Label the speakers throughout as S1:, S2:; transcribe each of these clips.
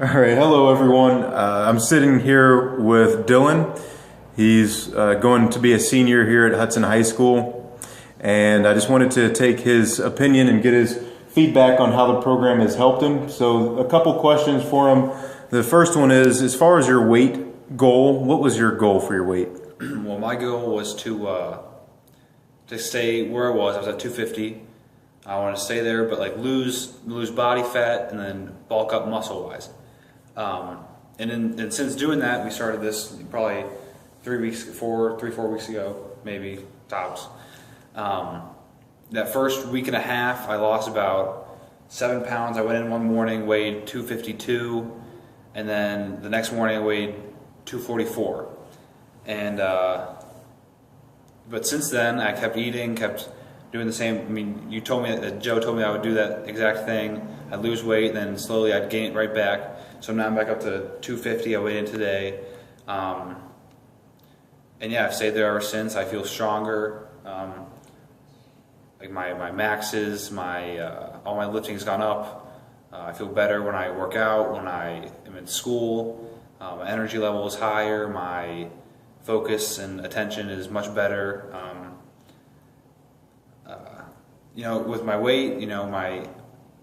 S1: All right, hello everyone. I'm sitting here with Dylan. He's going to be a senior here at Hudson High School, and I just wanted to take his opinion and get his feedback on how the program has helped him. So a couple questions for him. The first one is, as far as your weight goal, what was your goal for your weight?
S2: Well, my goal was to stay where I was. I was at 250. I wanted to stay there, but like lose body fat and then bulk up muscle wise. And since doing that, we started this probably 3 4 weeks ago, maybe tops. That first week and a half, I lost about 7 pounds. I went in one morning, weighed 252, and then the next morning I weighed 244. And but since then, I kept eating, kept doing the same. I mean, you told me that Joe told me I would do that exact thing. I'd lose weight, then slowly I'd gain it right back. So now I'm back up to 250. I weighed in today, and yeah, I've stayed there ever since. I feel stronger. Like my maxes, all my lifting's gone up. I feel better when I work out, when I am in school. My energy level is higher. My focus and attention is much better. With my weight,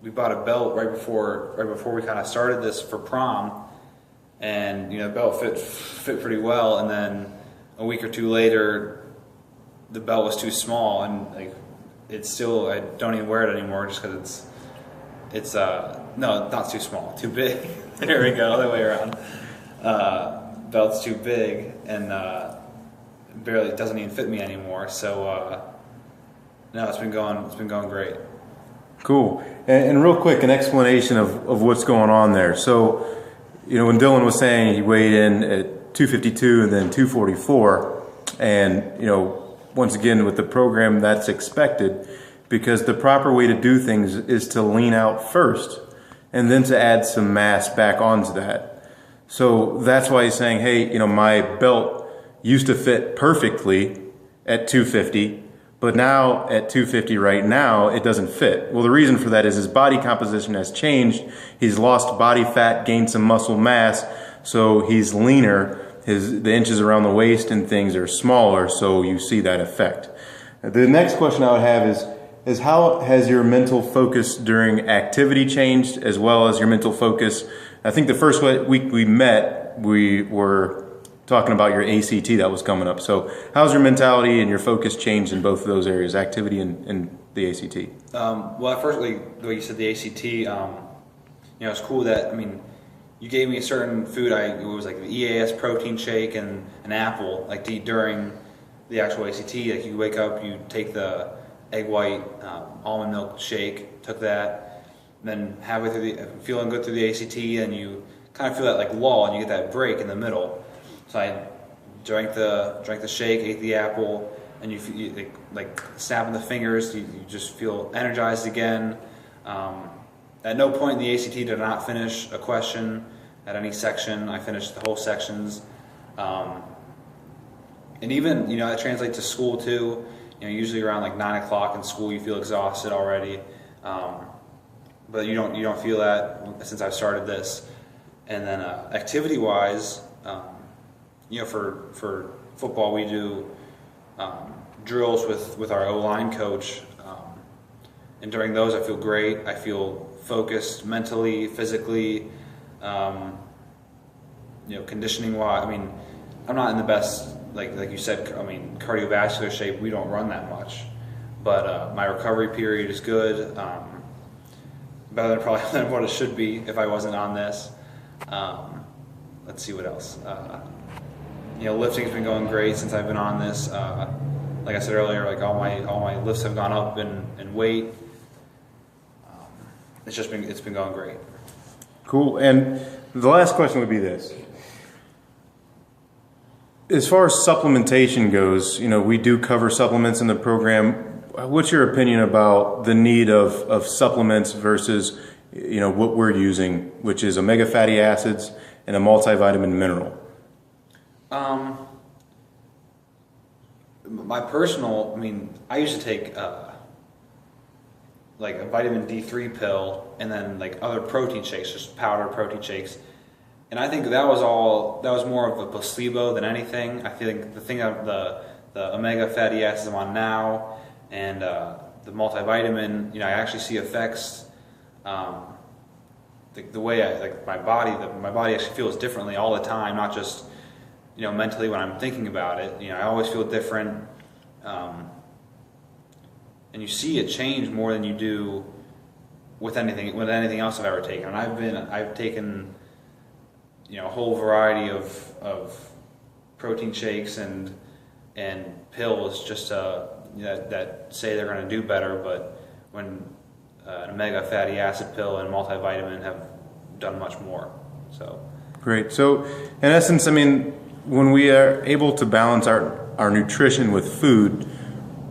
S2: we bought a belt right before we kind of started this for prom, and the belt fit pretty well. And then a week or two later, the belt was too small, and it's still, I don't even wear it anymore just because it's no, not too small, too big. There we go, other way around. Belt's too big, and barely doesn't even fit me anymore. So no, it's been going great.
S1: Cool. And real quick, an explanation of what's going on there. So, when Dylan was saying he weighed in at 252 and then 244, and, once again, with the program, that's expected because the proper way to do things is to lean out first and then to add some mass back onto that. So that's why he's saying, hey, my belt used to fit perfectly at 250, but now at 250 right now, it doesn't fit. Well, the reason for that is his body composition has changed. He's lost body fat, gained some muscle mass, so he's leaner. The inches around the waist and things are smaller, so you see that effect. The next question I would have is how has your mental focus during activity changed, as well as your mental focus? I think the first week we met, we were talking about your ACT that was coming up. So how's your mentality and your focus changed in both of those areas, activity and the ACT?
S2: Well, firstly, the way you said the ACT, it's cool that, you gave me a certain food. It was like the EAS protein shake and an apple, to eat during the actual ACT. You wake up, you take the egg white almond milk shake, took that, and then halfway through feeling good through the ACT, and you kind of feel that lull, and you get that break in the middle. So I drank the shake, ate the apple, and you snapping the fingers. You just feel energized again. At no point in the ACT did I not finish a question at any section. I finished the whole sections. And even, that translates to school too. Usually around 9 o'clock in school you feel exhausted already. But you don't feel that since I've started this. And then activity-wise, for football we do drills with our O-line coach. And during those I feel great. I feel focused mentally, physically, conditioning wise. I'm not in the best, like you said, cardiovascular shape. We don't run that much, but my recovery period is good, better than what it should be if I wasn't on this. Let's see what else. Lifting's been going great since I've been on this. Like I said earlier, all my lifts have gone up in weight. It's been going great.
S1: Cool. And the last question would be this. As far as supplementation goes, we do cover supplements in the program. What's your opinion about the need of supplements versus, what we're using, which is omega fatty acids and a multivitamin mineral?
S2: My personal, I used to take like a vitamin D3 pill, and then like other protein shakes, just powdered protein shakes. And I think that was more of a placebo than anything. I feel like the thing of the omega fatty acids I'm on now, and the multivitamin, I actually see effects. The way my body actually feels differently all the time, not just mentally when I'm thinking about it. I always feel different, and you see it change more than you do with anything else I've ever taken. And I've taken a whole variety of protein shakes and pills just that say they're going to do better, but when an omega fatty acid pill and multivitamin have done much more. So
S1: great. So in essence, when we are able to balance our nutrition with food,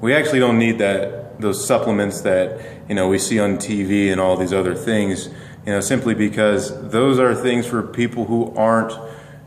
S1: we actually don't need those supplements that we see on TV and all these other things, simply because those are things for people who aren't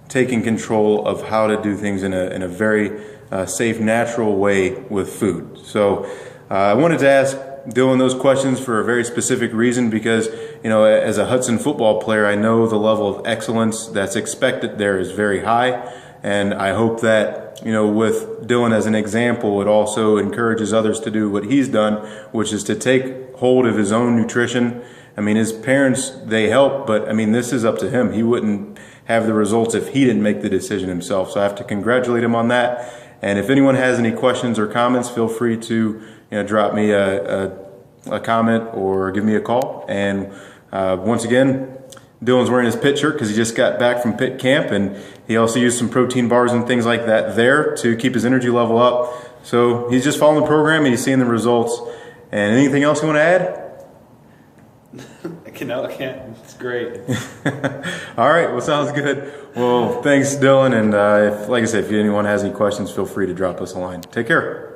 S1: taking control of how to do things in a very safe, natural way with food. So I wanted to ask Dylan those questions for a very specific reason, because as a Hudson football player, I know the level of excellence that's expected there is very high, and I hope that with Dylan as an example, it also encourages others to do what he's done, which is to take hold of his own nutrition. His parents, they help, but this is up to him. He wouldn't have the results if he didn't make the decision himself. So I have to congratulate him on that. And if anyone has any questions or comments, feel free to drop me a comment or give me a call. And once again, Dylan's wearing his Pitt shirt because he just got back from Pitt camp, and he also used some protein bars and things like that there to keep his energy level up. So he's just following the program and he's seeing the results. And anything else you want to add?
S2: No, I can't. It's great.
S1: All right. Well, sounds good. Well, thanks, Dylan. And like I said, if anyone has any questions, feel free to drop us a line. Take care.